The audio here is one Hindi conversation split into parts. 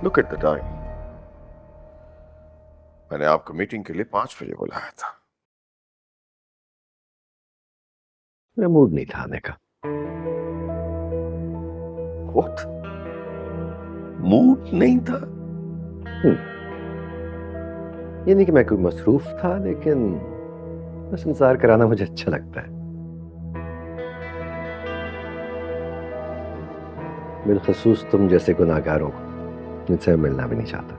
Look at the time. मैंने आपको मीटिंग के लिए 5 बजे बुलाया था। मेरा मूड नहीं था आने का। व्हाट? मूड नहीं था? ये नहीं कि मैं कोई मसरूफ था, लेकिन बस इंतजार कराना मुझे अच्छा लगता है। बिलखसूस तुम जैसे गुनाहगारों को, जिनसे मैं मिलना भी नहीं चाहता।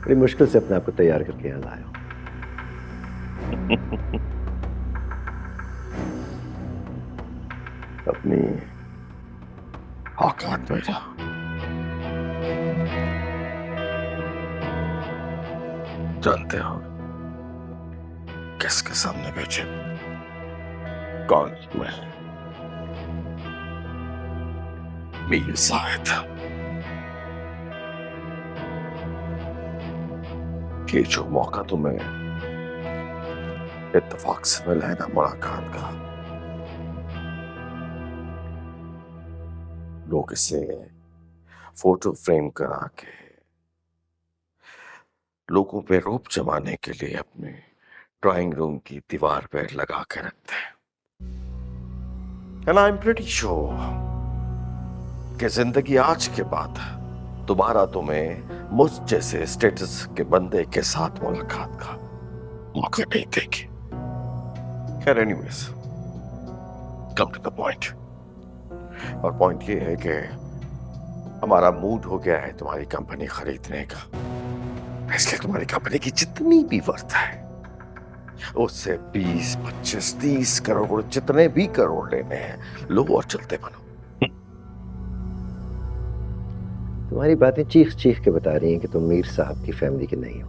बड़ी मुश्किल से अपने आप को तैयार करके यहाँ लाया हूं। अपनी औकात में जा। जानते हो किसके सामने बैठे? कौन? मैं, मीर शायद। ये जो मौका तुम्हें इत्तेफाक से मिला है ना मुलाकात का, लोग इसे फोटो फ्रेम करा के लोगों पे रोप जमाने के लिए अपने ड्राइंग रूम की दीवार पे लगा के रखते हैं। And I am pretty sure कि जिंदगी आज के बाद दोबारा तुम्हें मुझ जैसे स्टेटस के बंदे के साथ मुलाकात का मौका नहीं देगी। खैर anyways, come to the point. और पॉइंट ये है कि हमारा मूड हो गया है तुम्हारी कंपनी खरीदने का। इसलिए तुम्हारी कंपनी की जितनी भी वर्थ है उससे 20, 25, 30 करोड़, जितने भी करोड़ लेने हैं लो और चलते बनो। तुम्हारी बातें चीख चीख के बता रही हैं कि तुम मीर साहब की फैमिली के नहीं हो।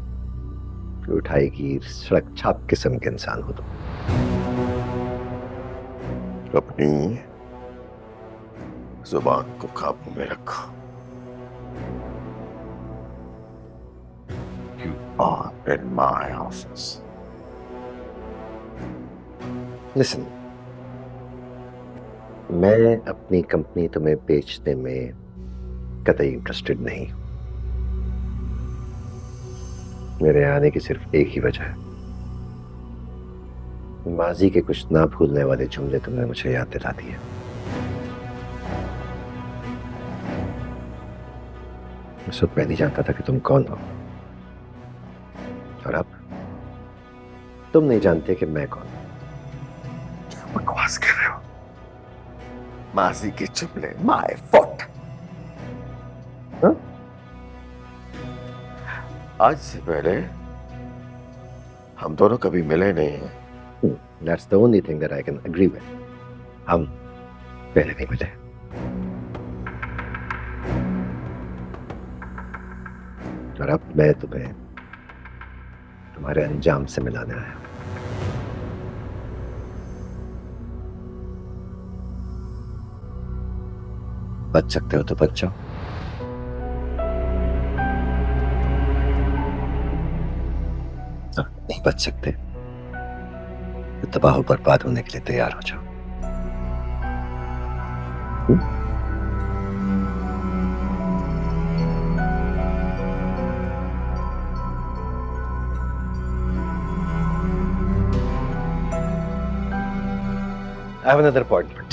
फिर उठाएगी सड़क छाप किस्म के इंसान हो तुम। अपनी जुबान को काबू में रखो। You are in my office. Listen, मैं अपनी कंपनी तुम्हें बेचने में कतई इंटरेस्टेड नहीं। मेरे आने की सिर्फ एक ही वजह है। माजी के कुछ ना भूलने वाले जुमले तुमने मुझे याद दिला दिए। उस वक्त मैं नहीं जानता था कि तुम कौन हो, और अब तुम नहीं जानते कि मैं कौन हूं। बकवास कर रहे हो? माजी के जुमले माय फॉट। हाँ? आज से पहले हम दोनों कभी मिले नहीं हैं। That's the only thing that I can agree with. हम पहले नहीं मिले। और अब मैं तुम्हें तुम्हारे अंजाम से मिलाने आया हूं। बच सकते हो तो बच जाओ, नहीं बच सकते तो तबाह बर्बाद होने के लिए तैयार हो जाओ। I have another appointment.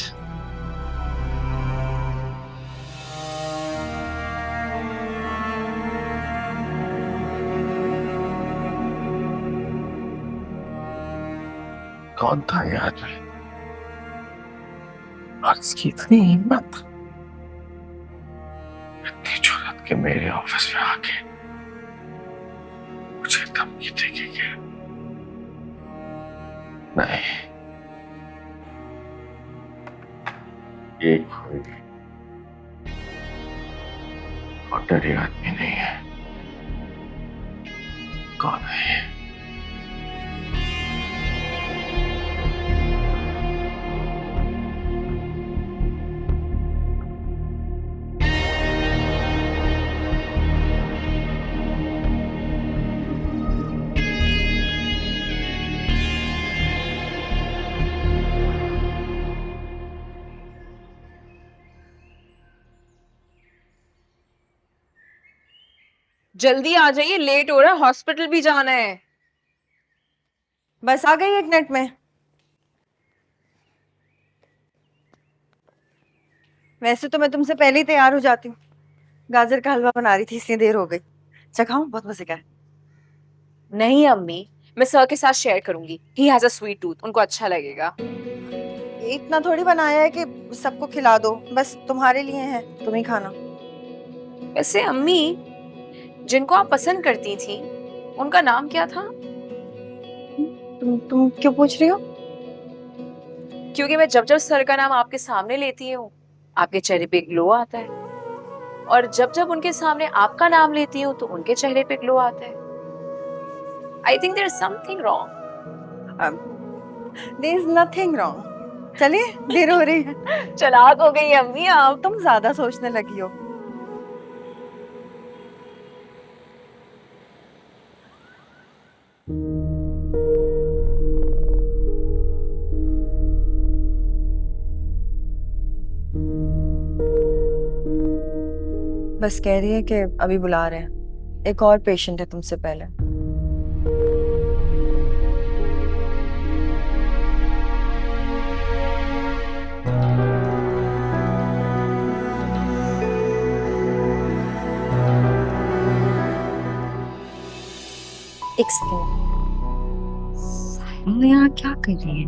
कौन था ये आदमी? आज की इतनी हिम्मत, इतनी जुर्रत के मेरे ऑफिस में आके मुझे धमकी देगी कि नहीं, ये कोई ऑर्डिनरी आदमी नहीं है। कौन है ये? जल्दी आ जाइए, लेट हो रहा है, हॉस्पिटल भी जाना है। बस आ गई 1 मिनट में। वैसे तो मैं तुमसे पहले ही तैयार हो जाती हूँ। गाजर का हलवा बना रही थी इसलिए देर हो गई। चखाऊं? बहुत मजे का है। नहीं अम्मी, मैं सर के साथ शेयर करूंगी। He has a sweet tooth, उनको अच्छा लगेगा। ये इतना थोड़ी बनाया है कि सबको खिला दो, बस तुम्हारे लिए है, तुम ही खाना। वैसे अम्मी, जिनको आप पसंद करती थी उनका नाम क्या था? तुम क्यों पूछ रही हो? क्योंकि मैं जब जब सर का नाम आपके सामने लेती हूँ, आपके चेहरे पे ग्लो आता है, और जब जब उनके सामने आपका नाम लेती हूँ तो उनके चेहरे पे ग्लो आता है। I think there is something wrong. There is nothing wrong. चलिए, देर हो रही है। चालाक हो गई अम्मी आप। तुम ज्यादा सोचने लगी हो। बस कह रही है कि अभी बुला रहे हैं, एक और पेशेंट है तुमसे पहले। एक सेकंड, साहिल यहाँ क्या कर रही है?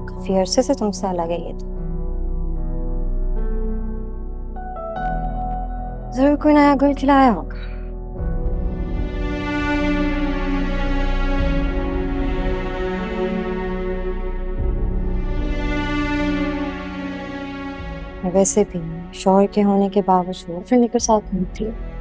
काफी अरसे से तुमसे अलग है ये तो। जरूर कोई नया गुल खिलाया होगा। वैसे भी शौहर के होने के बावजूद फिर लेकर साथ घूमती है।